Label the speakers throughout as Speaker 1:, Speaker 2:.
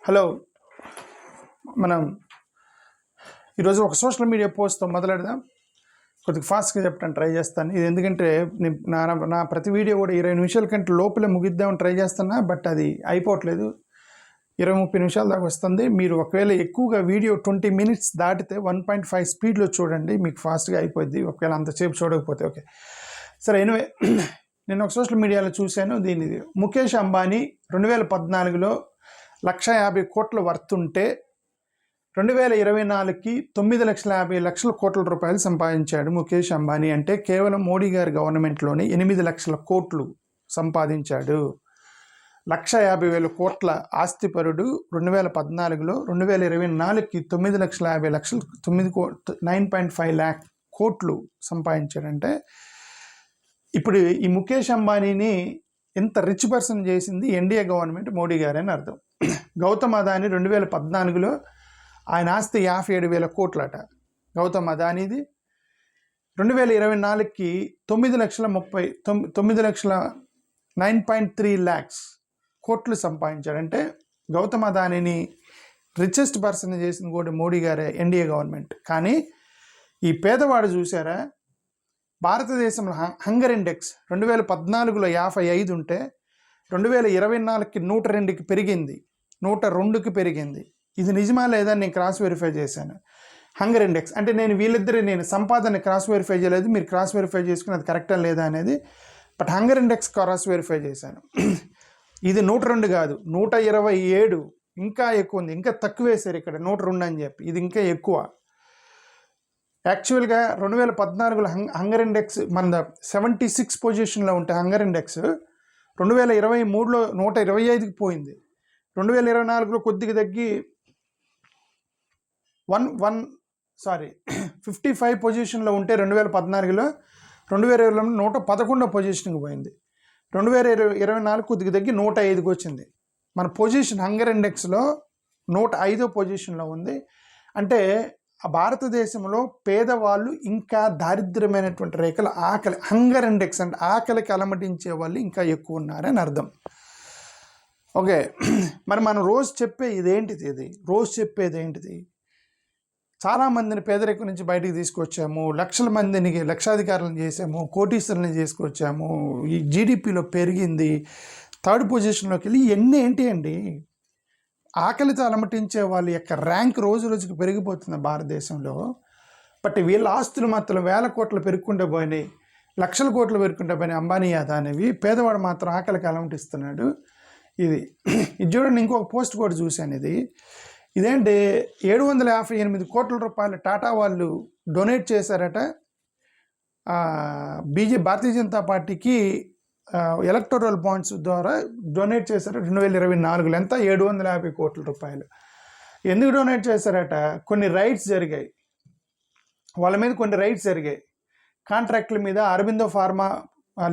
Speaker 1: Hello, మనం ఈరోజు ఒక సోషల్ మీడియా పోస్ట్తో మొదలెడదాం. కొద్దిగా ఫాస్ట్గా చెప్పడానికి ట్రై చేస్తాను. ఇది ఎందుకంటే నా ప్రతి వీడియో కూడా 20 నిమిషాల కంటే లోపలే ముగిద్దామని ట్రై చేస్తున్నా, బట్ అది అయిపోవట్లేదు. 20-30 నిమిషాల దాకా వస్తుంది. మీరు ఒకవేళ ఎక్కువగా వీడియో 20 minutes దాటితే 1.5 స్పీడ్లో చూడండి, మీకు ఫాస్ట్గా అయిపోద్ది. ఒకవేళ అంతసేపు చూడకపోతే ఓకే. సరే, ఎనివే నేను ఒక సోషల్ మీడియాలో చూశాను. దీని ముఖేష్ అంబానీ 2014లో 1,50 కోట్ల వర్త్ ఉంటే 2024కి 9,50,00,000 కోట్ల రూపాయలు సంపాదించాడు ముఖేష్ అంబానీ. అంటే కేవలం మోడీ గారి గవర్నమెంట్లోనే 8 లక్షల కోట్లు సంపాదించాడు. 1,50,000 కోట్ల ఆస్తిపరుడు 2014లో 2024కి 9,50,00,000 9.5 lakh కోట్లు సంపాదించాడంటే ఇప్పుడు ఈ ముఖేష్ అంబానీని ఎంత రిచ్ పర్సన్ చేసింది ఎన్డీఏ గవర్నమెంట్, మోడీ గారు అని అర్థం. గౌతమ్ అదానీ 2014లో ఆయన ఆస్తి 57,000 కోట్లట. గౌతమ్ అదానీది 2024కి 9,30,9.3 lakhs కోట్లు సంపాదించాడంటే గౌతమ్ అదానీని రిచెస్ట్ పర్సన్ చేసింది కూడా మోడీ గారే, ఎన్డీఏ గవర్నమెంట్. కానీ ఈ పేదవాడు చూసారా, భారతదేశంలో హంగర్ ఇండెక్స్ 2014లో 55 ఉంటే 2024కి 102కి పెరిగింది, 102కి పెరిగింది. ఇది నిజమా లేదా నేను క్రాస్ వెరిఫై చేశాను. హంగర్ ఇండెక్స్ అంటే నేను సంపాదన క్రాస్ వెరిఫై చేయలేదు, మీరు క్రాస్ వెరిఫై చేసుకుని అది కరెక్టా లేదా అనేది, but hunger index cross verify చేశాను. ఇది 102 కాదు, 127, ఇంకా ఎక్కువ ఉంది. ఇంకా తక్కువ వేశారు ఇక్కడ 102 అని చెప్పి, ఇది ఇంకా ఎక్కువ. యాక్చువల్గా 2014లో హంగర్ ఇండెక్స్ మన 76 పొజిషన్లో ఉంటే హంగర్ ఇండెక్స్ 2023లో 125కి పోయింది. 2024లో కొద్దిగా తగ్గి 55 పొజిషన్లో ఉంటే 2014లో 2020లో 111వ పొజిషన్కి పోయింది. 2024 కొద్దిగా తగ్గి 105కి వచ్చింది. మన పొజిషన్ హంగర్ ఇండెక్స్లో 105వ పొజిషన్లో ఉంది. అంటే భారతదేశంలో పేదవాళ్ళు ఇంకా దారిద్ర్యమైనటువంటి రేఖలు, ఆకలి, హంగర్ ఇండెక్స్ అంటే ఆకలికి అలమటించే వాళ్ళు ఇంకా ఎక్కువ ఉన్నారని అర్థం. ఓకే, మరి మనం రోజు చెప్పేది ఏంటిది? చాలామందిని పేదరికం నుంచి బయటికి తీసుకొచ్చాము, లక్షల మందిని లక్షాధికారులను చేసాము, కోటీశ్వరులను చేసుకొచ్చాము, ఈ జీడిపిలో పెరిగింది, 3rd పొజిషన్లోకి వెళ్ళి ఇవన్నీ ఏంటి అండి? ఆకలితో అలమటించే వాళ్ళ యొక్క ర్యాంక్ రోజు రోజుకి పెరిగిపోతుంది భారతదేశంలో. బట్ వీళ్ళ ఆస్తులు మాత్రం 1,000 కోట్లు పెరుగుకుంటూ పోయినాయి, లక్షల కోట్లు పెరుగుకుంటూ పోయినాయి అంబానీ అదానివి. పేదవాడు మాత్రం ఆకలికి అలమటిస్తున్నాడు. ఇది చూడండి, ఇంకొక పోస్ట్ కూడా చూశాను. ఇదేంటి 758 కోట్ల రూపాయలు టాటా వాళ్ళు డొనేట్ చేశారట భారతీయ జనతా పార్టీకి. ఎలక్టోరల్ బాండ్స్ ద్వారా డొనేట్ చేశారు 2024లో. ఎంత? 750 కోట్ల రూపాయలు. ఎందుకు డొనేట్ చేశారట? కొన్ని రైట్స్ జరిగాయి వాళ్ళ మీద, కాంట్రాక్టుల మీద. అరబిందో ఫార్మా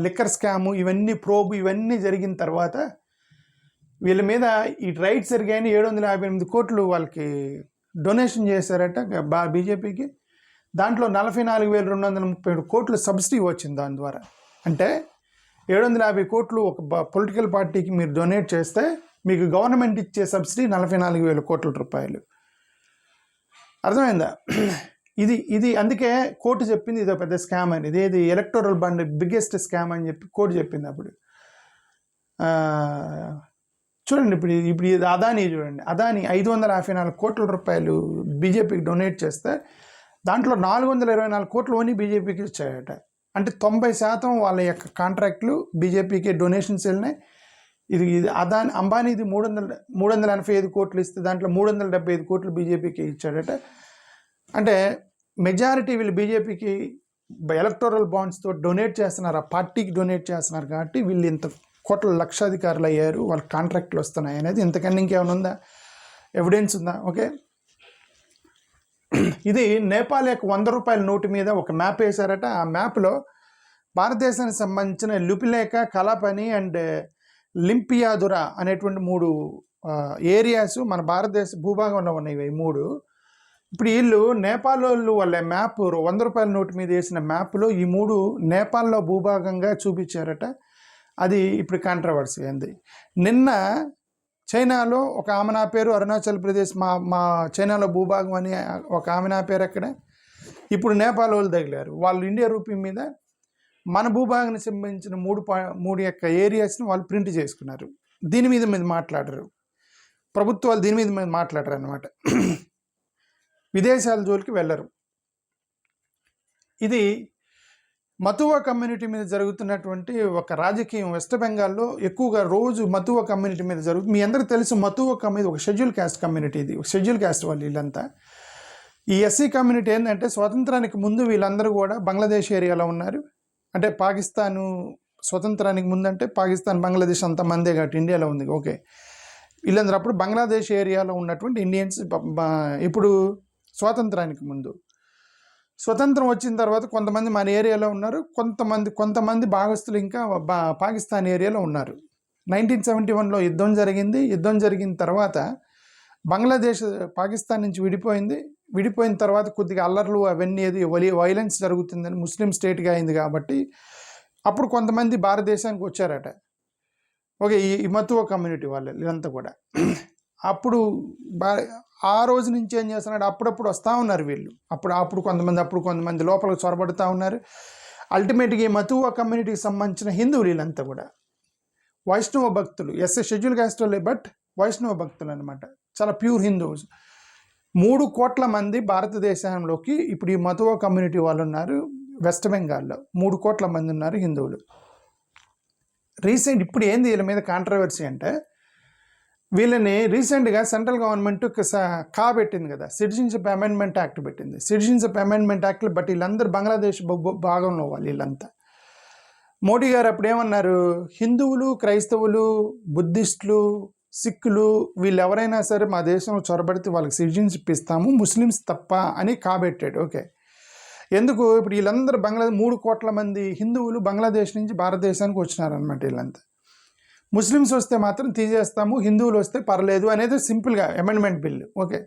Speaker 1: లిక్కర్ స్కాము, ఇవన్నీ జరిగిన తర్వాత వీళ్ళ మీద ఈ రైట్స్ జరిగాయని 758 కోట్లు వాళ్ళకి డొనేషన్ చేశారట బీజేపీకి. దాంట్లో 44,237 కోట్లు సబ్సిడీ వచ్చింది దాని ద్వారా. అంటే 750 కోట్లు ఒక పొలిటికల్ పార్టీకి మీరు డొనేట్ చేస్తే మీకు గవర్నమెంట్ ఇచ్చే సబ్సిడీ 44,000 కోట్ల రూపాయలు. అర్థమైందా? ఇది అందుకే కోర్టు చెప్పింది ఇదో పెద్ద స్కామ్ అని. ఇదేది ఎలక్టోరల్ బాండ్ బిగ్గెస్ట్ స్కామ్ అని చెప్పి కోర్టు చెప్పింది అప్పుడు. చూడండి, ఇప్పుడు అదానీ చూడండి, అదానీ 554 కోట్ల రూపాయలు బీజేపీకి డొనేట్ చేస్తే దాంట్లో 424 కోట్లు ఓన్లీ బీజేపీకి వచ్చాయట. అంటే 90% వాళ్ళ యొక్క కాంట్రాక్ట్లు బీజేపీకి డొనేషన్స్ వెళ్ళినాయి. ఇది అంబానీది 385 కోట్లు ఇస్తే దాంట్లో 375 కోట్లు బీజేపీకి ఇచ్చాడట. అంటే మెజారిటీ వీళ్ళు బీజేపీకి ఎలక్టోరల్ బాండ్స్తో డొనేట్ చేస్తున్నారు, ఆ పార్టీకి డొనేట్ చేస్తున్నారు. కాబట్టి వీళ్ళు ఇంత కోట్ల లక్షాధికారులు అయ్యారు, వాళ్ళ కాంట్రాక్ట్లు వస్తున్నాయి అనేది. ఇంతకన్నా ఇంకేమైనా ఉందా? ఎవిడెన్స్ ఉందా? ఓకే, ఇది నేపాల్ యొక్క 100 రూపాయల నోటు మీద ఒక మ్యాప్ వేశారట. ఆ మ్యాప్లో భారతదేశానికి సంబంధించిన లుపిలేక, కలాపని అండ్ లింపియాదురా అనేటువంటి 3 ఏరియాస్ మన భారతదేశ భూభాగంలో ఉన్నాయి. ఇవి 3. ఇప్పుడు వీళ్ళు నేపాల్ వాళ్ళు వాళ్ళ మ్యాప్ 100 రూపాయల నోటు మీద వేసిన మ్యాప్లో ఈ 3 నేపాల్లో భూభాగంగా చూపించారట. అది ఇప్పుడు కాంట్రవర్సీ అయింది. నిన్న చైనాలో ఒక ఆమె నా పేరు అరుణాచల్ ప్రదేశ్, మా మా చైనాలో భూభాగం అని ఒక ఆమె నా పేరు అక్కడ. ఇప్పుడు నేపాల్ వాళ్ళు తగిలారు. వాళ్ళు ఇండియా రూపీ మీద మన భూభాగానికి సంబంధించిన మూడు యొక్క ఏరియాస్ని వాళ్ళు ప్రింట్ చేసుకున్నారు. దీని మీద మాట్లాడరు ప్రభుత్వాలు, దీని మీద మాట్లాడరు అనమాట. విదేశాల జోలికి వెళ్ళరు. ఇది మతువా కమ్యూనిటీ మీద జరుగుతున్నటువంటి ఒక రాజకీయం. వెస్ట్ బెంగాల్లో ఎక్కువగా రోజు మతువా కమ్యూనిటీ మీద జరుగుతుంది. మీ అందరికీ తెలుసు మతువా కమ్యూనిటీ ఒక షెడ్యూల్ క్యాస్ట్ కమ్యూనిటీ. ఇది షెడ్యూల్ క్యాస్ట్ వాళ్ళు వీళ్ళంతా. ఈ ఎస్సీ కమ్యూనిటీ ఏంటంటే స్వాతంత్రానికి ముందు వీళ్ళందరూ కూడా బంగ్లాదేశ్ ఏరియాలో ఉన్నారు. అంటే పాకిస్తాను స్వతంత్రానికి ముందంటే పాకిస్తాన్ బంగ్లాదేశ్ అంత మందే కాబట్టి ఇండియాలో ఉంది. ఓకే, వీళ్ళందరూ అప్పుడు బంగ్లాదేశ్ ఏరియాలో ఉన్నటువంటి ఇండియన్స్. ఇప్పుడు స్వాతంత్రానికి ముందు, స్వతంత్రం వచ్చిన తర్వాత కొంతమంది మన ఏరియాలో ఉన్నారు, కొంతమంది భాగస్తులు ఇంకా పాకిస్తాన్ ఏరియాలో ఉన్నారు. 1971లో యుద్ధం జరిగింది. యుద్ధం జరిగిన తర్వాత బంగ్లాదేశ్ పాకిస్తాన్ నుంచి విడిపోయిన తర్వాత కొద్దిగా అల్లర్లు అవన్నీ వైలెన్స్ జరుగుతుందని ముస్లిం స్టేట్గా అయింది కాబట్టి అప్పుడు కొంతమంది భారతదేశానికి వచ్చారట. ఓకే, ఈ మతువా కమ్యూనిటీ వాళ్ళు ఇదంతా కూడా. అప్పుడు ఆ రోజు నుంచి ఏం చేస్తున్నాడు, అప్పుడప్పుడు వస్తూ ఉన్నారు వీళ్ళు. అప్పుడు కొంతమంది లోపలికి చొరబడుతూ ఉన్నారు. అల్టిమేట్గా ఈ మతువా కమ్యూనిటీకి సంబంధించిన హిందువులు వీళ్ళంతా కూడా వైష్ణవ భక్తులు. షెడ్యూల్ క్యాస్ట్ వాళ్ళే, బట్ వైష్ణవ భక్తులు అనమాట. చాలా ప్యూర్ హిందూస్. 3 కోట్ల మంది భారతదేశంలోకి ఇప్పుడు ఈ మతువా కమ్యూనిటీ వాళ్ళు ఉన్నారు. వెస్ట్ బెంగాల్లో 3 కోట్ల మంది ఉన్నారు హిందువులు. ఇప్పుడు ఏంది వీళ్ళ మీద కాంట్రవర్సీ అంటే, వీళ్ళని రీసెంట్గా సెంట్రల్ గవర్నమెంట్ పెట్టింది కదా, సిటిజన్షిప్ అమెండ్మెంట్ యాక్ట్ పెట్టింది. సిటిజన్షిప్ అమెండ్మెంట్ యాక్ట్ బట్ వీళ్ళందరూ బంగ్లాదేశ్ భాగంలో వాళ్ళు వీళ్ళంతా. మోడీ గారు అప్పుడు ఏమన్నారు, హిందువులు, క్రైస్తవులు, బుద్ధిస్టులు, సిక్కులు వీళ్ళు ఎవరైనా సరే మా దేశంలో చొరబడితే వాళ్ళకి సిటిజన్షిప్ ఇస్తాము, ముస్లిమ్స్ తప్ప అని కాబెట్టాడు. ఓకే, ఎందుకు ఇప్పుడు వీళ్ళందరూ 3 కోట్ల మంది హిందువులు బంగ్లాదేశ్ నుంచి భారతదేశానికి వచ్చినారనమాట. వీళ్ళంతా ముస్లిమ్స్ వస్తే మాత్రం తీసేస్తాము, హిందువులు వస్తే పర్లేదు అనేది సింపుల్గా అమెండ్మెంట్ బిల్లు. ఓకే,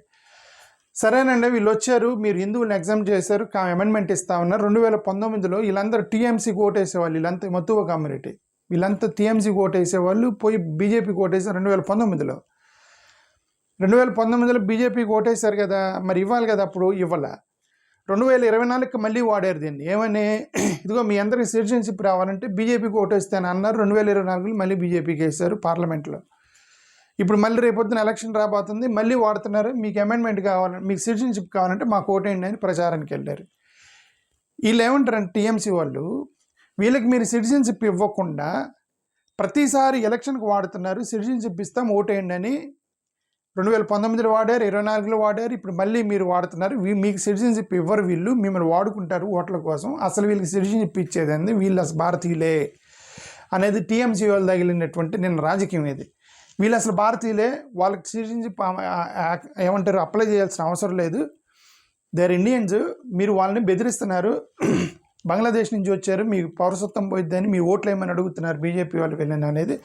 Speaker 1: సరేనండి, వీళ్ళు వచ్చారు, మీరు హిందువులను ఎగ్జామ్ చేశారు, అమెండ్మెంట్ ఇస్తా ఉన్నారు. 2019లో వీళ్ళందరూ టీఎంసీకి ఓటేసేవాళ్ళు. వీళ్ళంతా మతువా కమ్యూనిటీ వీళ్ళంతా టీఎంసీకి ఓటేసేవాళ్ళు, పోయి బీజేపీకి ఓటేసారు 2019లో. 2019లో బీజేపీకి ఓటేశారు కదా, మరి ఇవ్వాలి కదా, అప్పుడు ఇవ్వాల. 2024కి మళ్ళీ వాడారు దీన్ని. ఏమని, ఇదిగో మీ అందరికీ సిటిజన్షిప్ రావాలంటే బీజేపీకి ఓటేస్తాను అన్నారు. 2024లో మళ్ళీ బీజేపీకి వేశారు పార్లమెంట్లో. ఇప్పుడు మళ్ళీ రేపొద్దున ఎలక్షన్ రాబోతుంది, మళ్ళీ వాడుతున్నారు. మీకు అమెండ్మెంట్ కావాలంటే, మీకు సిటిజన్షిప్ కావాలంటే మాకు ఓటేయండి అని ప్రచారానికి వెళ్ళారు. వీళ్ళు ఏమంటారంటే టీఎంసీ వాళ్ళు, వీళ్ళకి మీరు సిటిజన్షిప్ ఇవ్వకుండా ప్రతిసారి ఎలక్షన్కి వాడుతున్నారు, సిటిజన్షిప్ ఇస్తాం ఓటేయండి అని 2019లో వాడారు, 2024లో వాడారు, ఇప్పుడు మళ్ళీ మీరు వాడుతున్నారు. మీకు సిటిజన్షిప్ ఇవ్వరు, వీళ్ళు మిమ్మల్ని వాడుకుంటారు ఓట్ల కోసం. అసలు వీళ్ళకి సిటిజన్షిప్ ఇచ్చేదండి వీళ్ళు అసలు భారతీయులే అనేది టీఎంసీ వాళ్ళు తగిలినటువంటి నిన్న రాజకీయం ఇది. వీళ్ళు అసలు భారతీయులే, వాళ్ళకి సిటిజన్షిప్ ఏమంటారు అప్లై చేయాల్సిన అవసరం లేదు, దే ఆర్ ఇండియన్స్, మీరు వాళ్ళని బెదిరిస్తున్నారు, బంగ్లాదేశ్ నుంచి వచ్చారు, మీకు పౌరసత్వం పోయిద్దని మీ ఓట్లు ఏమని అడుగుతున్నారు బీజేపీ వాళ్ళు వెళ్ళిన అనేది.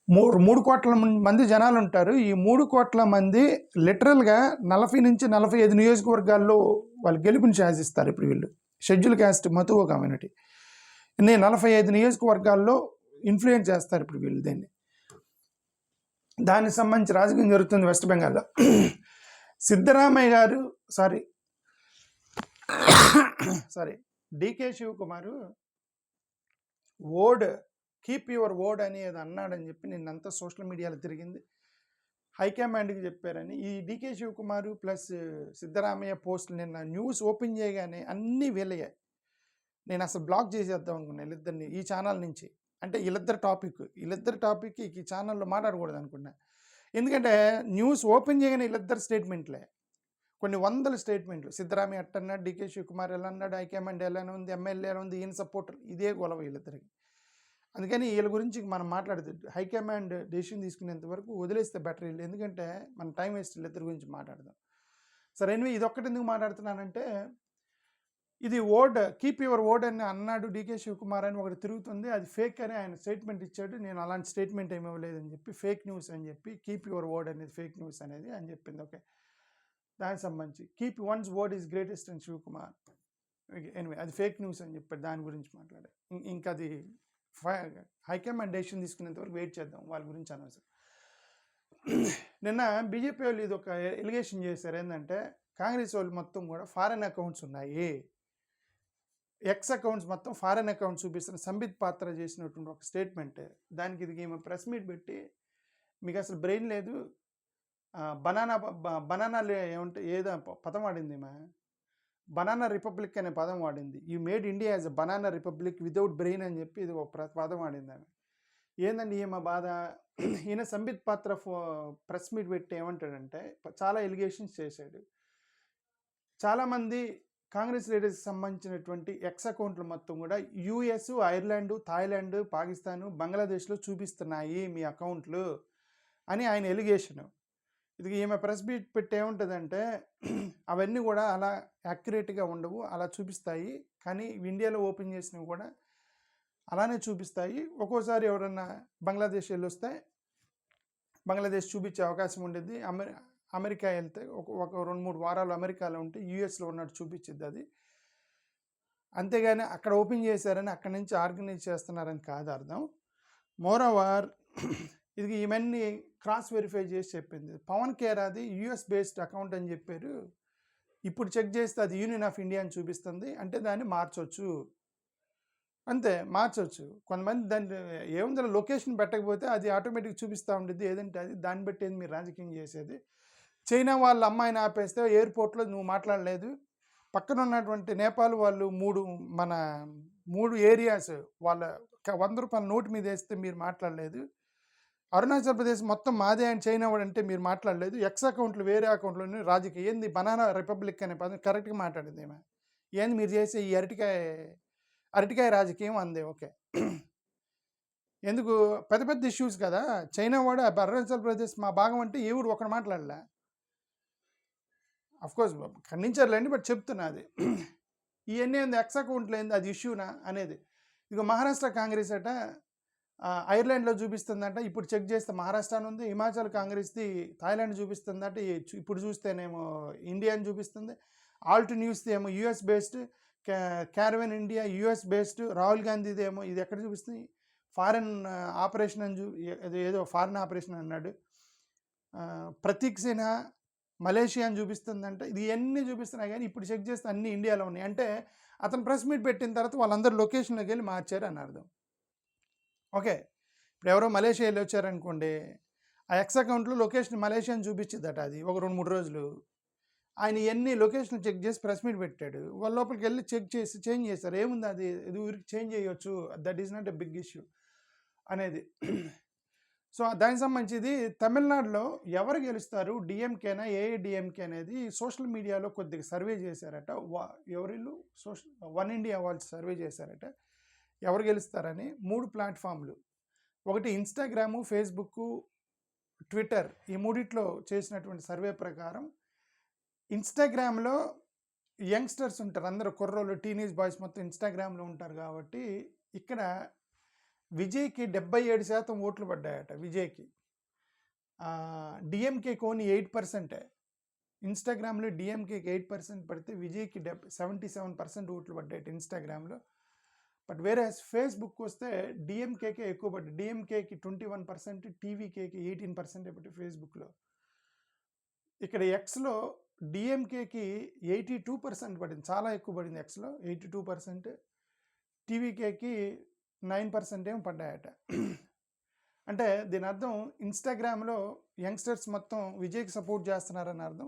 Speaker 1: 3 కోట్ల మంది జనాలు ఉంటారు. ఈ 3 కోట్ల మంది లిటరల్గా 40 నుంచి 45 నియోజకవర్గాల్లో వాళ్ళు గెలుపుని శాసిస్తారు. ఇప్పుడు వీళ్ళు షెడ్యూల్ క్యాస్ట్ మతువా కమ్యూనిటీ 45 నియోజకవర్గాల్లో ఇన్ఫ్లుయెన్స్ చేస్తారు ఇప్పుడు వీళ్ళు దీన్ని. దానికి సంబంధించి రాజకీయం జరుగుతుంది వెస్ట్ బెంగాల్లో. సిద్ధరామయ్య గారు DK Shivakumar keep your word అనేది అన్నాడని చెప్పి నిన్నంతా సోషల్ మీడియాలో తిరిగింది. హైకమాండ్కి చెప్పారని ఈ డికే శివకుమార్ ప్లస్ సిద్ధరామయ్య పోస్టులు నిన్న న్యూస్ ఓపెన్ చేయగానే అన్నీ వీళ్ళయ్యాయి. నేను అసలు బ్లాక్ చేసేద్దాం అనుకున్నాను వీళ్ళిద్దరిని ఈ ఛానల్ నుంచి. అంటే వీళ్ళిద్దరు టాపిక్ ఈ ఛానల్లో మాట్లాడకూడదు అనుకున్నా. ఎందుకంటే న్యూస్ ఓపెన్ చేయగానే వీళ్ళిద్దరు స్టేట్మెంట్లే, కొన్ని వందల స్టేట్మెంట్లు. సిద్ధరామయ్య అట్టన్నాడు, డికే శివకుమార్ ఎలా అన్నాడు, హైకమాండ్ ఎలానే ఉంది, ఎమ్మెల్యే ఎలా ఉంది, ఈయన సపోర్టర్, ఇదే గొలవ వీళ్ళిద్దరికి. అందుకని వీళ్ళ గురించి మనం మాట్లాడదు, హైకమాండ్ డెసిషన్ తీసుకునేంత వరకు వదిలేస్తే బెటర్ వీళ్ళు. ఎందుకంటే మన టైం వేస్ట్, వీళ్ళిద్దరి గురించి మాట్లాడదాం. సరే, ఎనివే ఇది ఒక్కటి ఎందుకు మాట్లాడుతున్నానంటే, ఇది కీప్ యువర్ వర్డ్ అని అన్నాడు డికే శివకుమార్ అని ఒకటి తిరుగుతుంది, అది ఫేక్ అని ఆయన స్టేట్మెంట్ ఇచ్చాడు. నేను అలాంటి స్టేట్మెంట్ ఏమి ఇవ్వలేదని చెప్పి ఫేక్ న్యూస్ అని చెప్పి, కీప్ యువర్ వర్డ్ అనేది ఫేక్ న్యూస్ అనేది అని చెప్పింది. ఓకే, దానికి సంబంధించి keep once word is greatest అని శివకుమార్. ఎనివే అది ఫేక్ న్యూస్ అని చెప్పాడు. దాని గురించి మాట్లాడారు. ఇంకా అది హైకమాండ్ డెసిషన్ తీసుకునేంత వరకు వెయిట్ చేద్దాం, వాళ్ళ గురించి అనవసరం. నిన్న బీజేపీ వాళ్ళు ఇది ఒక ఎలిగేషన్ చేశారు. ఏంటంటే కాంగ్రెస్ వాళ్ళు మొత్తం కూడా ఫారెన్ అకౌంట్స్ ఉన్నాయి, ఎక్స్ అకౌంట్స్ మొత్తం ఫారెన్ అకౌంట్స్ చూపిస్తున్న సంబిత్ పాత్ర చేసినటువంటి ఒక స్టేట్మెంట్. దానికి ఇది ఈమె ప్రెస్ మీట్ పెట్టి మీకు అసలు బ్రెయిన్ లేదు, బనానా ఏమంటే ఏదో పదం వాడింది ఈమె, బనానా రిపబ్లిక్ అనే పదం వాడింది. You made India as a banana republic without brain అని చెప్పి ఇది ఒక పదం వాడింది ఆమె. ఏందండి ఈమె బాధ? ఈయన సంబిత్ పాత్ర ప్రెస్ మీట్ పెట్టి ఏమంటాడంటే చాలా ఎలిగేషన్స్ చేశాడు. చాలామంది కాంగ్రెస్ లీడర్స్కి సంబంధించినటువంటి ఎక్స్ అకౌంట్లు మొత్తం కూడా యూఎస్, ఐర్లాండ్, థాయిలాండ్, పాకిస్తాను, బంగ్లాదేశ్లో చూపిస్తున్నాయి మీ అకౌంట్లు అని ఆయన ఎలిగేషను. ఇది ఈమె ప్రెస్ మీట్ పెట్టి ఏముంటుందంటే అవన్నీ కూడా అలా యాక్యురేట్గా ఉండవు, అలా చూపిస్తాయి, కానీ ఇండియాలో ఓపెన్ చేసినవి కూడా అలానే చూపిస్తాయి. ఒక్కోసారి ఎవరన్నా బంగ్లాదేశ్ వెళ్ళొస్తే బంగ్లాదేశ్ చూపించే అవకాశం ఉండేది. అమెరికా వెళ్తే ఒక 2-3 వారాలు అమెరికాలో ఉంటే యూఎస్లో ఉన్నట్టు చూపించింది అది. అంతేగాని అక్కడ ఓపెన్ చేశారని అక్కడి నుంచి ఆర్గనైజ్ చేస్తున్నారని కాదు అర్థం. మోర్ ఓవర్ ఇది ఇవన్నీ క్రాస్ వెరిఫై చేసి చెప్పింది. పవన్ కేరాది యూఎస్ బేస్డ్ అకౌంట్ అని చెప్పారు, ఇప్పుడు చెక్ చేస్తే అది యూనియన్ ఆఫ్ ఇండియా అని చూపిస్తుంది, అంటే దాన్ని మార్చవచ్చు, అంతే మార్చవచ్చు. కొంతమంది దాన్ని ఏముందో లొకేషన్ పెట్టకపోతే అది ఆటోమేటిక్ చూపిస్తూ ఉండేది, ఏదంటే అది దాన్ని బట్టి ఏది మీరు రాజకీయం చేసేది. చైనా వాళ్ళ అమ్మాయిని ఆపేస్తే ఎయిర్పోర్ట్లో నువ్వు మాట్లాడలేదు, పక్కన ఉన్నటువంటి నేపాల్ వాళ్ళు 3 ఏరియాస్ వాళ్ళ 100 రూపాయల నోటు మీద వేస్తే మీరు మాట్లాడలేదు, అరుణాచల్ ప్రదేశ్ మొత్తం మాదే అని చైనా వాడు అంటే మీరు మాట్లాడలేదు, ఎక్స్ అకౌంట్లు వేరే అకౌంట్లోనే రాజకీయం ఏంది బనానా రిపబ్లిక్ అనే పదం కరెక్ట్గా మాట్లాడింది ఏమో, ఏంది మీరు చేసే ఈ అరటికాయ రాజకీయం అందే. ఓకే, ఎందుకు పెద్ద పెద్ద ఇష్యూస్ కదా, చైనా వాడు అరుణాచల్ ప్రదేశ్ మా భాగం అంటే ఎవడు ఒకడు మాట్లాడలే. అఫ్కోర్స్ ఖండించారులేండి, బట్ చెప్తున్నా అది ఇవన్నీ ఏంది ఎక్స్ అకౌంట్లు ఏంది అది ఇష్యూనా అనేది. ఇక మహారాష్ట్ర కాంగ్రెస్ అట ఐర్లాండ్లో చూపిస్తుందంట, ఇప్పుడు చెక్ చేస్తే మహారాష్ట్ర అని ఉంది. హిమాచల్ కాంగ్రెస్ది థాయిలాండ్ చూపిస్తుందంట, ఇప్పుడు చూస్తేనేమో ఇండియా అని చూపిస్తుంది. ఆల్ట్ న్యూస్ది ఏమో US based, Caravan India US based, Rahul గాంధీది ఏమో ఇది ఎక్కడ చూపిస్తుంది ఫారెన్ ఆపరేషన్ అని ఏదో ఫారెన్ ఆపరేషన్ అన్నాడు. ప్రతీక్ సిన్హా మలేషియా అని చూపిస్తుందంటే, ఇది అన్నీ చూపిస్తున్నాయి, కానీ ఇప్పుడు చెక్ చేస్తే అన్నీ ఇండియాలో ఉన్నాయి. అంటే అతను ప్రెస్ మీట్ పెట్టిన తర్వాత వాళ్ళందరూ లొకేషన్లోకి వెళ్ళి మార్చారు అని అర్థం. ఓకే, ఇప్పుడు ఎవరో మలేషియా వెళ్ళి వచ్చారనుకోండి, ఆ ఎక్స్ అకౌంట్లో లొకేషన్ మలేషియా అని చూపించిద్దట, అది ఒక 2-3 రోజులు. ఆయన ఎన్ని లొకేషన్లు చెక్ చేసి ప్రెస్ మీట్ పెట్టాడు, వాళ్ళ లోపలికి వెళ్ళి చెక్ చేసి చేంజ్ చేస్తారు, ఏముంది అది ఇది ఊరికి చేంజ్ చేయొచ్చు, that is not a big issue అనేది. సో దానికి సంబంధించి తమిళనాడులో ఎవరు గెలుస్తారు, డిఎంకేనా ఏఐడిఎంకే అనేది సోషల్ మీడియాలో కొద్దిగా సర్వే చేశారట. ఎవరిల్లు వన్ ఇండియా వాళ్ళు సర్వే చేశారట ఎవరు గెలుస్తారని. 3 ప్లాట్ఫామ్లు, ఒకటి ఇన్స్టాగ్రాము, ఫేస్బుక్, ట్విట్టర్, ఈ మూడిట్లో చేసినటువంటి సర్వే ప్రకారం ఇన్స్టాగ్రామ్లో యంగ్స్టర్స్ ఉంటారు, అందరూ కుర్రోళ్ళు, టీనేజ్ బాయ్స్ మొత్తం ఇన్స్టాగ్రామ్లో ఉంటారు కాబట్టి ఇక్కడ విజయ్కి 77% ఓట్లు పడ్డాయట. విజయ్కి డిఎంకేకి ఓన్లీ 8%. ఇన్స్టాగ్రామ్లో డిఎంకేకి 8% పడితే విజయ్కి 77% ఓట్లు పడ్డాయట ఇన్స్టాగ్రామ్లో. బట్ వేరే ఫేస్బుక్ వస్తే డిఎంకేకే ఎక్కువ పడ్డాయి, డిఎంకేకి 21%, టీవీకేకి 18% పట్టి ఫేస్బుక్లో. ఇక్కడ ఎక్స్లో డిఎంకేకి 82% పడింది, చాలా ఎక్కువ పడింది ఎక్స్లో 82%, టీవీకేకి 9% ఏమో పడ్డాయట. అంటే దీని అర్థం ఇన్స్టాగ్రామ్లో యంగ్స్టర్స్ మొత్తం విజయ్కి సపోర్ట్ చేస్తున్నారని అర్థం.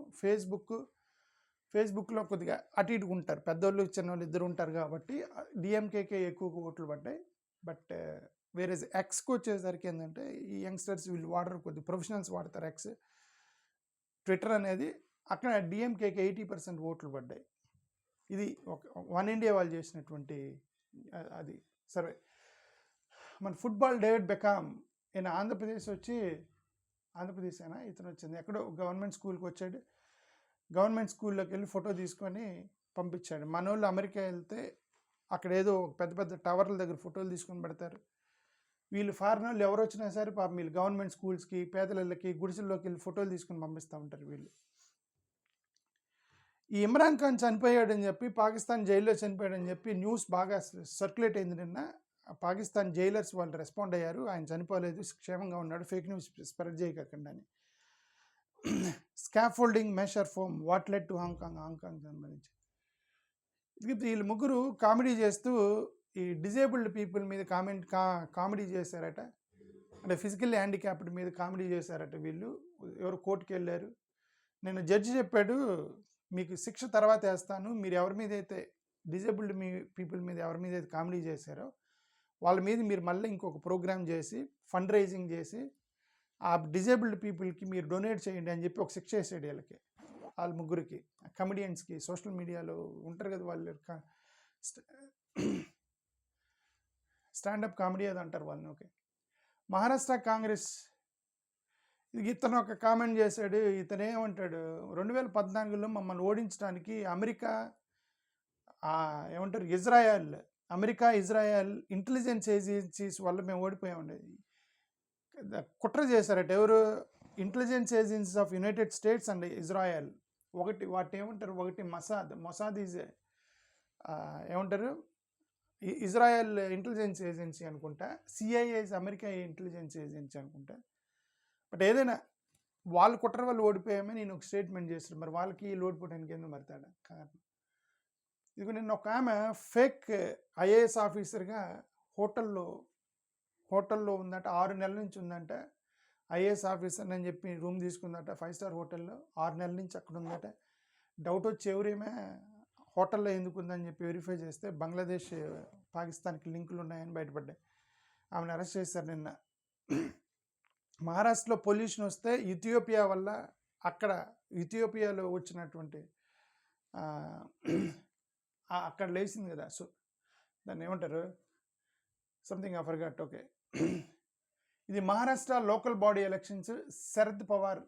Speaker 1: ఫేస్బుక్లో కొద్దిగా అటు ఇటు ఉంటారు, పెద్దోళ్ళు చిన్నోళ్ళు ఇద్దరు ఉంటారు కాబట్టి డిఎంకేకే ఎక్కువ ఓట్లు పడ్డాయి. బట్ వేరే ఎక్స్కి వచ్చేసరికి ఏంటంటే ఈ యంగ్స్టర్స్ వీళ్ళు వాడరు, కొద్దిగా ప్రొఫెషనల్స్ వాడతారు ఎక్స్, ట్విట్టర్ అనేది. అక్కడ డిఎంకేకి 80% ఓట్లు పడ్డాయి. ఇది ఒక వన్ ఇండియా వాళ్ళు చేసినటువంటి అది సర్వే. మన ఫుట్బాల్ డేవిడ్ బెకామ్ ఈయన ఆంధ్రప్రదేశ్ అయినా ఇతను వచ్చింది ఎక్కడో గవర్నమెంట్ స్కూల్కి వచ్చాడు, గవర్నమెంట్ స్కూల్లోకి వెళ్ళి ఫోటో తీసుకొని పంపించాడు. మన వాళ్ళు అమెరికా వెళ్తే అక్కడ ఏదో పెద్ద పెద్ద టవర్ల దగ్గర ఫోటోలు తీసుకొని పెడతారు, వీళ్ళు ఫారిన్ వాళ్ళు ఎవరు వచ్చినా సరే పాపం వీళ్ళు గవర్నమెంట్ స్కూల్స్కి, పేదలకి, గుడిసెల్లోకి వెళ్ళి ఫోటోలు తీసుకొని పంపిస్తూ ఉంటారు వీళ్ళు. ఈ ఇమ్రాన్ ఖాన్ చనిపోయాడని చెప్పి, పాకిస్తాన్ జైల్లో చనిపోయాడని చెప్పి న్యూస్ బాగా సర్క్యులేట్ అయింది నిన్న. పాకిస్తాన్ జైలర్స్ వాళ్ళు రెస్పాండ్ అయ్యారు, ఆయన చనిపోలేదు, క్షేమంగా ఉన్నాడు, ఫేక్ న్యూస్ స్ప్రెడ్ చేయకండి అని. Scaffolding measure foam what led to Hong Kong సంబంధించి వీళ్ళు ముగ్గురు కామెడీ చేస్తూ ఈ డిజేబుల్డ్ పీపుల్ మీద కామెడీ చేశారట. అంటే ఫిజికల్లీ హ్యాండిక్యాప్డ్ మీద కామెడీ చేశారట వీళ్ళు. ఎవరు కోర్టుకి వెళ్ళారు. నేను జడ్జి చెప్పాడు, మీకు శిక్ష తర్వాత వేస్తాను, మీరు ఎవరి మీద అయితే డిజేబుల్డ్ పీపుల్ మీద ఎవరి మీద అయితే కామెడీ చేశారో వాళ్ళ మీద మీరు మళ్ళీ ఇంకొక ప్రోగ్రామ్ చేసి ఫండ్ రైజింగ్ చేసి ఆ డిజేబుల్డ్ పీపుల్కి మీరు డొనేట్ చేయండి అని చెప్పి ఒక శిక్ష వేసాడు వీళ్ళకి, వాళ్ళ ముగ్గురికి, కమెడియన్స్కి. సోషల్ మీడియాలో ఉంటారు కదా వాళ్ళు, స్టాండప్ కామెడీ అది అంటారు వాళ్ళని. ఓకే, మహారాష్ట్ర కాంగ్రెస్ ఇతను ఒక కామెంట్ చేశాడు. ఇతను ఏమంటాడు, 2014లో మమ్మల్ని ఓడించడానికి అమెరికా ఇజ్రాయెల్ ఇంటెలిజెన్స్ ఏజెన్సీస్ వల్ల మేము ఓడిపోయామండి. కుట్ర చేశారట. ఎవరు? Intelligence agencies of United states and Israel. వాటి ఏమంటారు, ఒకటి మొసాద్ ఈజ్ ఏమంటారు, ఇజ్రాయెల్ ఇంటెలిజెన్స్ ఏజెన్సీ అనుకుంటా, సిఐఏస్ అమెరికా ఇంటెలిజెన్స్ ఏజెన్సీ అనుకుంటా. బట్ ఏదైనా వాళ్ళు కుట్ర వాళ్ళు ఓడిపోయామని నేను ఒక స్టేట్మెంట్ చేస్తాను. మరి వాళ్ళకి ఓడిపోవడానికి ఎందుకు మరతాడా కారణం? ఇదిగో నిన్న ఒక ఆమె ఫేక్ ఐఏఎస్ ఆఫీసర్గా హోటల్లో ఉందట, 6 నెలల నుంచి ఉందంట. ఐఏఎస్ ఆఫీసర్ అని చెప్పి రూమ్ తీసుకుందట 5 స్టార్ హోటల్లో. 6 నెలల నుంచి అక్కడ ఉందట. డౌట్ వచ్చి ఎవరేమే హోటల్లో ఎందుకు ఉందని చెప్పి వెరిఫై చేస్తే బంగ్లాదేశ్ పాకిస్తాన్కి లింకులు ఉన్నాయని బయటపడ్డాయి. ఆమెను అరెస్ట్ చేశారు నిన్న. మహారాష్ట్రలో పొల్యూషన్ వస్తే ఇథియోపియాలో వచ్చినటువంటి అక్కడ లేచింది కదా, సో దాన్ని ఏమంటారు, సంథింగ్ ఐ ఫర్గాట్. ఓకే, ఇది Maharashtra local body elections. Sharad Pawar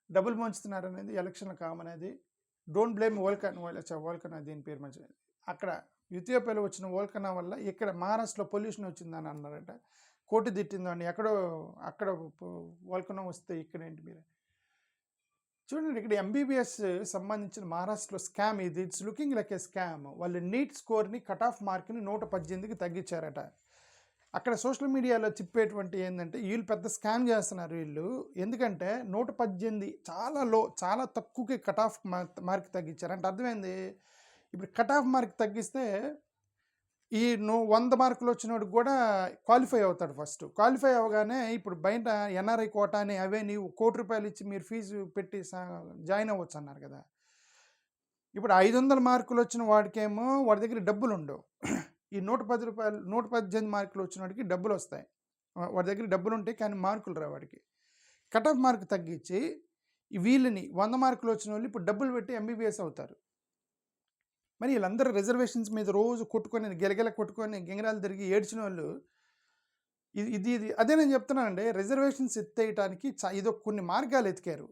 Speaker 1: double ముంచుతున్నారు అనేది ఎలక్షన్ల కామన్. అది డోంట్ బ్లేమ్ వోల్కనా దీని పేరు మంచిది. అక్కడ ఇథియోపియాలో వచ్చిన వోల్కనా వల్ల ఇక్కడ మహారాష్ట్రలో పొల్యూషన్ వచ్చిందని అన్నారట. కోర్టు తిట్టిందండి. అక్కడ వోల్కనా వస్తే ఇక్కడేంటి మీరు చూడండి. ఇక్కడ ఎంబీబీఎస్ సంబంధించిన మహారాష్ట్రలో స్కామ్ ఇది. It's looking like A scam. వాళ్ళు నీట్ స్కోర్ని కట్ ఆఫ్ మార్క్ని 118కి తగ్గించారట. అక్కడ సోషల్ మీడియాలో చెప్పేటువంటి ఏంటంటే వీళ్ళు పెద్ద స్కామ్ చేస్తున్నారు వీళ్ళు. ఎందుకంటే 118 చాలా తక్కువకి కట్ ఆఫ్ మార్క్ తగ్గించారు. అంటే అర్థమైంది, ఇప్పుడు కట్ ఆఫ్ మార్క్ తగ్గిస్తే ఈ 100 మార్కులు వచ్చినోడికి కూడా క్వాలిఫై అవుతాడు. ఫస్ట్ క్వాలిఫై అవగానే ఇప్పుడు బయట ఎన్ఆర్ఐ కోటా అని అవే నీవు ₹1,00,00,000 ఇచ్చి మీరు ఫీజు పెట్టి జాయిన్ అవ్వచ్చు అన్నారు కదా. ఇప్పుడు 500 మార్కులు వచ్చిన వాడికేమో వాడి దగ్గర డబ్బులు ఉండవు. ఈ ₹110 118 మార్కులు వచ్చిన వాడికి డబ్బులు వస్తాయి. వాడి దగ్గర డబ్బులు ఉంటాయి కానీ మార్కులు రావు వాడికి. కట్ ఆఫ్ మార్క్ తగ్గించి వీళ్ళని 100 మార్కులు వచ్చిన వాళ్ళు ఇప్పుడు డబ్బులు పెట్టి ఎంబీబీఎస్ అవుతారు. మరి వీళ్ళందరూ రిజర్వేషన్స్ మీద రోజు కొట్టుకొని గింగరాలు తిరిగి ఏడ్చిన వాళ్ళు ఇది అదే నేను చెప్తున్నానండి. రిజర్వేషన్స్ ఎత్తేయటానికి ఇదో కొన్ని మార్గాలు ఎతికారు.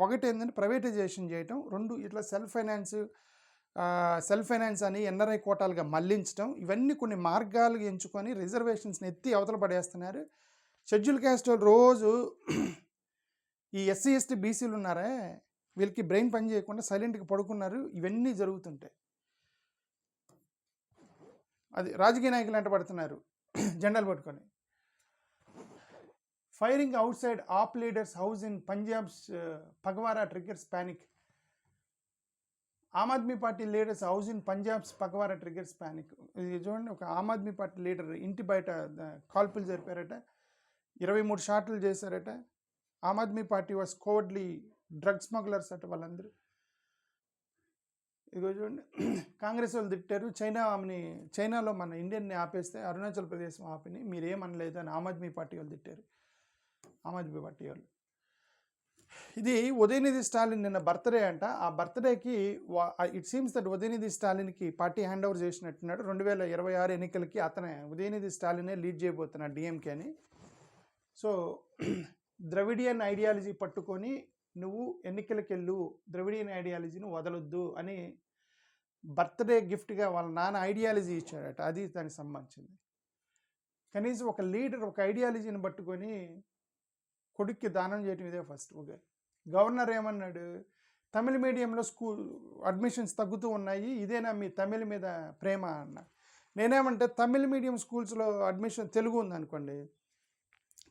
Speaker 1: ఒకటి ఏంటంటే ప్రైవేటైజేషన్ చేయటం, 2 ఇట్లా సెల్ఫ్ ఫైనాన్స్ అని ఎన్ఆర్ఐ కోటాలుగా మళ్లించడం. ఇవన్నీ కొన్ని మార్గాలు ఎంచుకొని రిజర్వేషన్స్ని ఎత్తి అవతల పడేస్తున్నారు. షెడ్యూల్ క్యాస్ట్ వాళ్ళు రోజు ఈ ఎస్సీ ఎస్టీ బీసీలు ఉన్నారే వీళ్ళకి బ్రెయిన్ పని చేయకుండా సైలెంట్గా పడుకున్నారు. ఇవన్నీ జరుగుతుంటాయి. అది రాజకీయ నాయకులు వెంట పడుతున్నారు జెండాలు పట్టుకొని. Firing outside AAP leaders house in Punjab's Phagwara triggers panic. Aam Aadmi party leaders house in Punjab's Phagwara triggers panic. ఇది చూడండి, ఒక ఆమ్ ఆద్మీ పార్టీ లీడర్ ఇంటి బయట కాల్పులు జరిపారట. 23 షాట్లు చేశారట. Aam Aadmi party was cowardly drug smugglers అట వాళ్ళందరూ. ఇదిగో చూడండి, కాంగ్రెస్ వాళ్ళు తిట్టారు. చైనాలో మన ఇండియన్ని ఆపేస్తే అరుణాచల్ ప్రదేశ్ ఆపిని మీరేమనలేదు అని ఆమ్ ఆద్మీ పార్టీ వాళ్ళు తిట్టారు. ఆమ్ ఆద్మీ పార్టీ వాళ్ళు. ఇది ఉదయనిధి స్టాలిన్ నిన్న బర్త్డే అంట. ఆ బర్త్డేకి ఇట్ సీమ్స్ దట్ ఉదయనిధి స్టాలిన్కి పార్టీ హ్యాండ్ ఓవర్ చేసినట్టున్నాడు. 2026 ఎన్నికలకి అతనే ఉదయనిధి స్టాలినే లీడ్ చేయబోతున్నాడు డిఎంకే అని. సో ద్రవిడియన్ ఐడియాలజీ పట్టుకొని నువ్వు ఎన్నికలకు వెళ్ళు, ద్రవిడియన్ ఐడియాలజీని వదలొద్దు అని బర్త్డే గిఫ్ట్గా వాళ్ళ నాన్న ఐడియాలజీ ఇచ్చాడట. అది దానికి సంబంధించింది. కనీసం ఒక లీడర్ ఒక ఐడియాలజీని పట్టుకొని కొడుక్కి దానం చేయటం ఇదే ఫస్ట్. ఓకే, గవర్నర్ ఏమన్నాడు, తమిళ మీడియంలో స్కూల్ అడ్మిషన్స్ తగ్గుతూ ఉన్నాయి, ఇదేనా మీ తమిళ మీద ప్రేమ అన్న. నేనేమంటే తమిళ మీడియం స్కూల్స్లో అడ్మిషన్ తెలుగు ఉందనుకోండి,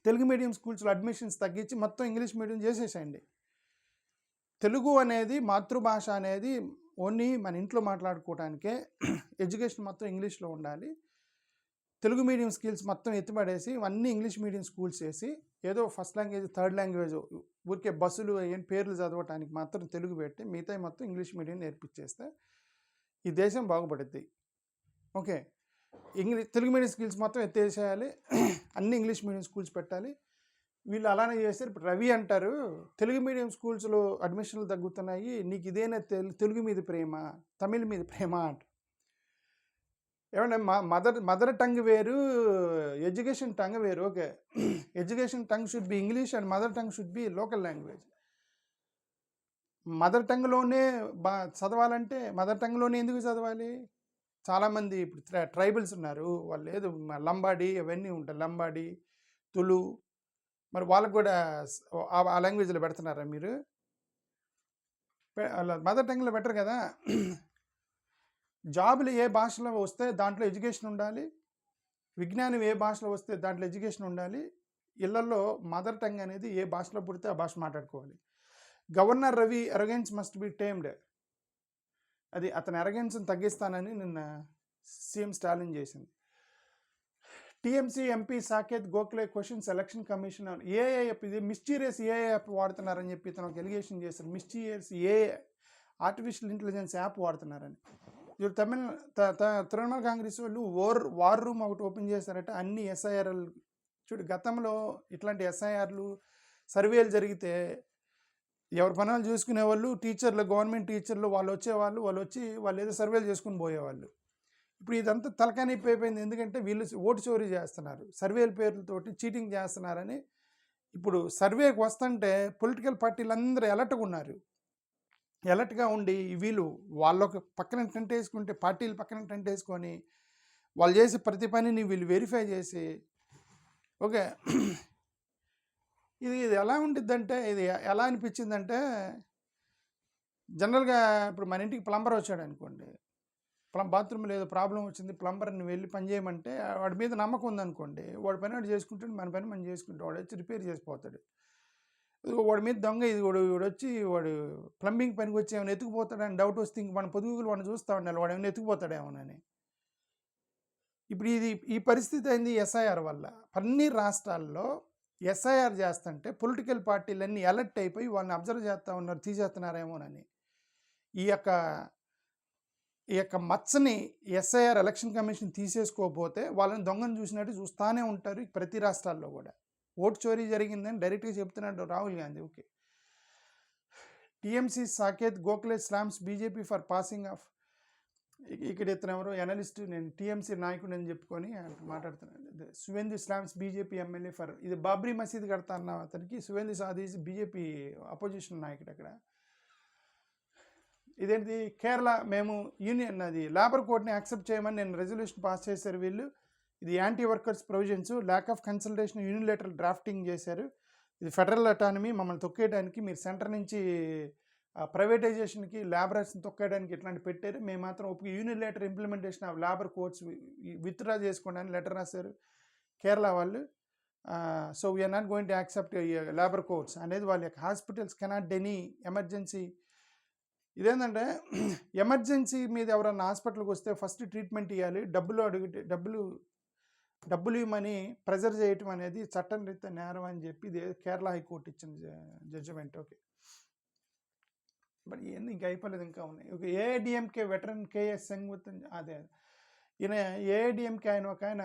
Speaker 1: తెలుగు మీడియం స్కూల్స్లో అడ్మిషన్స్ తగ్గించి మొత్తం ఇంగ్లీష్ మీడియం చేసేసేయండి. తెలుగు అనేది మాతృభాష అనేది ఓన్లీ మన ఇంట్లో మాట్లాడుకోవడానికే. ఎడ్యుకేషన్ మొత్తం ఇంగ్లీష్లో ఉండాలి. తెలుగు మీడియం స్కిల్స్ మొత్తం ఎత్తిపడేసి అన్నీ ఇంగ్లీష్ మీడియం స్కూల్స్ వేసి ఏదో ఫస్ట్ లాంగ్వేజ్ థర్డ్ లాంగ్వేజ్ ఊరికే బస్సులు ఏం పేర్లు చదవటానికి మాత్రం తెలుగు పెట్టి మిగతా మొత్తం ఇంగ్లీష్ మీడియం నేర్పించేస్తే ఈ దేశం బాగుపడుద్ది. ఓకే, తెలుగు మీడియం స్కిల్స్ మొత్తం ఎత్తేసేయాలి, అన్ని ఇంగ్లీష్ మీడియం స్కూల్స్ పెట్టాలి. వీళ్ళు అలానే చేస్తారు. ఇప్పుడు రవి అంటారు తెలుగు మీడియం స్కూల్స్లో అడ్మిషన్లు తగ్గుతున్నాయి, నీకు ఇదేనా తెలుగు మీద ప్రేమ, తమిళ మీద ప్రేమ అంట. ఏమంటే మదర్ టంగ్ వేరు, ఎడ్యుకేషన్ టంగ్ వేరు. Okay, education tongue should be English and mother tongue should be local language. Mother టంగ్లోనే చదవాలంటే మదర్ టంగ్లోనే ఎందుకు చదవాలి? చాలామంది ఇప్పుడు ట్రైబల్స్ ఉన్నారు, వాళ్ళు లేదు లంబాడి అవన్నీ ఉంటాయి, లంబాడి తులు, మరి వాళ్ళకు కూడా ఆ లాంగ్వేజ్లో పెడుతున్నారా మీరు? మదర్ టంగ్లో బెటర్ కదా. జాబులు ఏ భాషలో వస్తే దాంట్లో ఎడ్యుకేషన్ ఉండాలి, విజ్ఞానం ఏ భాషలో వస్తే దాంట్లో ఎడ్యుకేషన్ ఉండాలి. ఇళ్లలో మదర్ టంగ్ అనేది ఏ భాషలో పుడితే ఆ భాష మాట్లాడుకోవాలి. Governor Ravi arrogance must be tamed, అది అతని అరగెన్స్ని తగ్గిస్తానని నిన్న సీఎం స్టాలిన్ చేసింది. TMC MP Saket Gokhale questions election commission AI app, ఇది మిస్టీరియస్ ఏఐ యాప్ వాడుతున్నారని చెప్పి ఇతను ఒక ఎలిగేషన్ చేశారు. Mysterious AI artificial intelligence app వాడుతున్నారని. ఇప్పుడు తృణమూల్ కాంగ్రెస్ వాళ్ళు వార్ రూమ్ ఒకటి ఓపెన్ చేశారట. అన్ని ఎస్ఐఆర్ఎల్ చూడు, గతంలో ఇట్లాంటి ఎస్ఐఆర్లు సర్వేలు జరిగితే ఎవరి పనులు చూసుకునే వాళ్ళు, టీచర్లు, గవర్నమెంట్ టీచర్లు వాళ్ళు వచ్చేవాళ్ళు, వాళ్ళు ఏదో సర్వేలు చేసుకుని పోయేవాళ్ళు. ఇప్పుడు ఇదంతా తలకానిప్పి అయిపోయింది. ఎందుకంటే వీళ్ళు ఓటు చోరీ చేస్తున్నారు, సర్వేల పేర్లతోటి చీటింగ్ చేస్తున్నారని. ఇప్పుడు సర్వేకి వస్తుంటే పొలిటికల్ పార్టీలు అందరూ ఎలర్ట్గా ఉండి వీళ్ళు వాళ్ళొక పక్కన టెంట్ వేసుకుంటే పార్టీలు పక్కన టెంట్ వేసుకొని వాళ్ళు చేసే ప్రతి పనిని వీళ్ళు వెరిఫై చేసి, ఓకే ఇది ఎలా ఉండిద్దంటే, ఇది ఎలా అనిపించిందంటే, జనరల్గా ఇప్పుడు మన ఇంటికి ప్లంబర్ వచ్చాడు అనుకోండి, బాత్రూమ్లో ఏదో ప్రాబ్లం వచ్చింది, ప్లంబర్ని వెళ్ళి పని చేయమంటే వాడి మీద నమ్మకం ఉందనుకోండి, వాడి పని వాడు చేసుకుంటాడు, మన పని మనం చేసుకుంటాం, వాడు వచ్చి రిపేర్ చేసిపోతాడు. వాడి మీద దొంగ ఇది వాడు ప్లంబింగ్ పనికి వచ్చి ఏమైనా ఎత్తుకుపోతాడని డౌట్ వస్తే ఇంక మన పొదుగులు వాడిని చూస్తూ ఉండాలి, వాడు ఏమైనా ఎత్తుకుపోతాడేమోనని. ఇప్పుడు ఈ పరిస్థితి అయింది ఎస్ఐఆర్ వల్ల. అన్ని రాష్ట్రాల్లో ఎస్ఐఆర్ చేస్తుంటే పొలిటికల్ పార్టీలన్నీ అలర్ట్ అయిపోయి వాళ్ళని అబ్జర్వ్ చేస్తూ ఉన్నారు, తీసేస్తున్నారేమోనని. ఈ యొక్క మచ్చని ఎస్ఐఆర్ ఎలక్షన్ కమిషన్ తీసేసుకోకపోతే వాళ్ళని దొంగను చూసినట్టు చూస్తూనే ఉంటారు ప్రతి రాష్ట్రాల్లో కూడా. ఓటు చోరీ జరిగిందని డైరెక్ట్గా చెప్తున్నాడు Rahul Gandhi. Okay, TMC Saket Gokhale slams BJP for passing off. ఇక్కడ ఇతను ఎవరో ఎనలిస్ట్, నేను టీఎంసీ నాయకుడు అని చెప్పుకొని మాట్లాడుతున్నాను. Suvendu slams BJP MLA for, ఇది బాబ్రీ మసీద్ కడతా అన్న అతనికి సువేందు సాదీస్ బీజేపీ అపోజిషన్ నాయకుడు అక్కడ. ఇదేంటి కేరళ, మేము యూనియన్ అది లేబర్ కోడ్ని యాక్సెప్ట్ చేయమని నేను రెజల్యూషన్ పాస్ చేశారు వీళ్ళు. ఇది anti workers provisions, lack of consultation, unilateral drafting చేశారు. ఇది ఫెడరల్ అటానమీ, మమ్మల్ని తొక్కేయడానికి, మీరు సెంటర్ నుంచి ప్రైవేటైజేషన్కి లేబరర్స్ని తొక్కేయడానికి ఇట్లాంటి పెట్టారు. మేము మాత్రం ఒక unilateral implementation of labour codes withdraw చేసుకోవడానికి లెటర్ రాశారు కేరళ వాళ్ళు. So we are not going to accept labour codes అనేది. వాళ్ళ యొక్క హాస్పిటల్స్ కెనాట్ డెనీ ఎమర్జెన్సీ. ఇదేంటంటే ఎమర్జెన్సీ మీద ఎవరన్నా హాస్పిటల్కి వస్తే ఫస్ట్ ట్రీట్మెంట్ ఇవ్వాలి, డబ్బులు ఇవ్వమని ప్రెజర్ చేయటం అనేది చట్టం రీత్యా నేరం అని చెప్పి ఇది కేరళ హైకోర్టు ఇచ్చిన జడ్జిమెంట్. ఓకే, బట్ ఇవన్నీ ఇంకా అయిపోలేదు, ఇంకా ఉన్నాయి. Okay, AIADMK veteran KS Sangat, అదే ఈయన ఏఐడిఎంకే ఆయన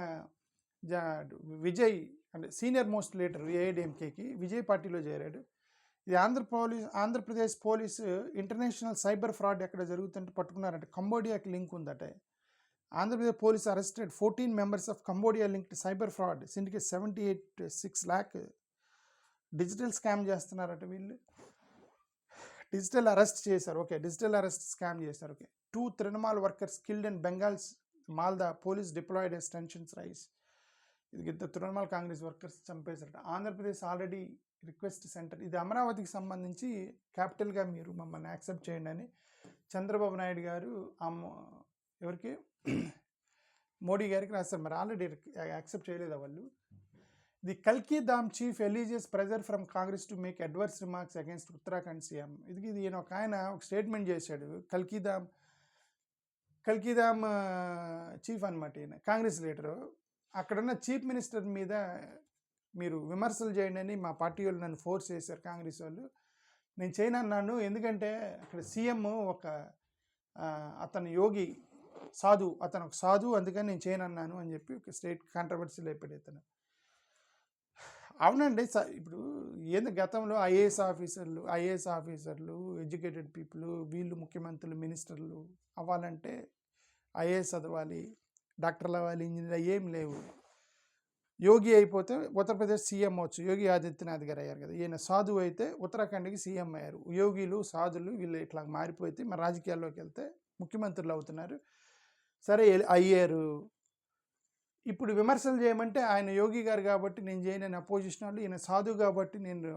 Speaker 1: విజయ్ అంటే సీనియర్ మోస్ట్ లీడర్ ఏఐడిఎంకేకి విజయ్ పార్టీలో చేరాడు. ఇది Andhra Pradesh police international cyber fraud ఎక్కడ జరుగుతుంటే పట్టుకున్నారంటే కంబోడియాకి లింక్ ఉందట. Andhra Pradesh police arrested 14 members of Cambodia linked cyber fraud syndicate 78.6 lakh digital scam చేస్తున్నారట వీళ్ళు. డిజిటల్ అరెస్ట్ చేశారు. ఓకే, డిజిటల్ అరెస్ట్ స్కామ్ చేశారు. Okay, 2 Trinamool workers killed in Bengal's Malda, police deployed as tensions rise. ఇది ఇద్దరు Trinamool Congress workers చంపేశారట. ఆంధ్రప్రదేశ్ ఆల్రెడీ రిక్వెస్ట్ సెంటర్, ఇది అమరావతికి సంబంధించి క్యాపిటల్గా మీరు మమ్మల్ని యాక్సెప్ట్ చేయండి అని చంద్రబాబు నాయుడు గారు ఎవరికి మోడీ గారికి రాస్తారు. మరి ఆల్రెడీ యాక్సెప్ట్ చేయలేదా వాళ్ళు? ది కల్కి Dham chief alleges pressure from Congress to make adverse remarks against Uttarakhand CM. ఇది ఈయన ఒక ఆయన ఒక స్టేట్మెంట్ చేశాడు. కల్కి ధామ్ చీఫ్ అనమాట, ఈయన కాంగ్రెస్ లీడరు. అక్కడున్న చీఫ్ మినిస్టర్ మీద మీరు విమర్శలు చేయండి అని మా పార్టీ వాళ్ళు నన్ను ఫోర్స్ చేశారు, కాంగ్రెస్ వాళ్ళు. నేను చేయనన్నాను, ఎందుకంటే అక్కడ సీఎం ఒక అతను యోగి అతను ఒక సాధు, అందుకని నేను చేయనన్నాను అని చెప్పి ఒక స్టేట్ కాంట్రవర్సీ లేపాడు ఇతను. అవునండి, ఇప్పుడు ఏంది గతంలో ఐఏఎస్ ఆఫీసర్లు ఎడ్యుకేటెడ్ పీపుల్, వీళ్ళు ముఖ్యమంత్రులు, మినిస్టర్లు అవ్వాలంటే ఐఏఎస్ చదవాలి, డాక్టర్లు అవ్వాలి, ఇంజనీర్ ఏం లేవు. యోగి అయిపోతే ఉత్తరప్రదేశ్ సీఎం అవచ్చు, యోగి ఆదిత్యనాథ్ గారు అయ్యారు కదా. ఈయన సాధువు అయితే ఉత్తరాఖండ్కి సీఎం అయ్యారు. యోగిలు సాధులు వీళ్ళు ఇట్లా మారిపోతే మరి రాజకీయాల్లోకి వెళ్తే ముఖ్యమంత్రులు అవుతున్నారు. సరే అయ్యారు. ఇప్పుడు విమర్శలు చేయమంటే ఆయన యోగి గారు కాబట్టి నేను చేయనని అపోజిషన్ వాళ్ళు, ఈయన సాధువు కాబట్టి నేను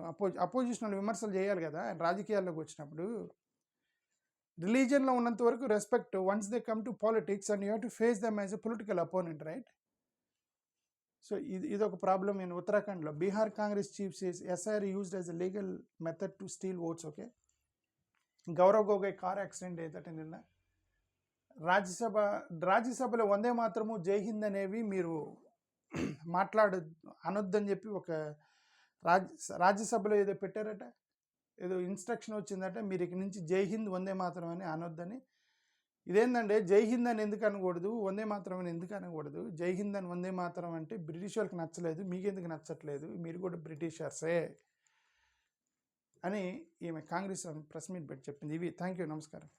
Speaker 1: అపోజిషన్ వాళ్ళు విమర్శలు చేయాలి కదా. ఆయన రాజకీయాల్లోకి వచ్చినప్పుడు రిలీజియన్లో ఉన్నంత వరకు respect, once they come to politics and you have to face them as a political opponent, right? So ఇదొక ప్రాబ్లం ఇన్ ఉత్తరాఖండ్లో. Bihar Congress chief says SIR used as a legal method to steal votes. Okay, Gaurav Gogoi car accident ఏదట నిన్న. రాజ్యసభలో వందే మాత్రము జై హింద్ అనేవి మీరు అనొద్దని చెప్పి ఒక రాజ్యసభలో ఏదో పెట్టారట, ఏదో ఇన్స్ట్రక్షన్ వచ్చిందట, మీరు ఇక నుంచి జై హింద్ వందే మాత్రం అని అనొద్దని. ఇదేంటంటే జై హింద్ అని ఎందుకు అనకూడదు, వందే మాత్రం అని ఎందుకు అనకూడదు? జై హింద్ అని వందే మాత్రం అంటే బ్రిటిష్ వాళ్ళకి నచ్చలేదు, మీకెందుకు నచ్చట్లేదు, మీరు కూడా బ్రిటిషర్సే అని ఈమె కాంగ్రెస్ ప్రెస్ మీట్ పెట్టి చెప్పింది. థ్యాంక్ యూ, నమస్కారం.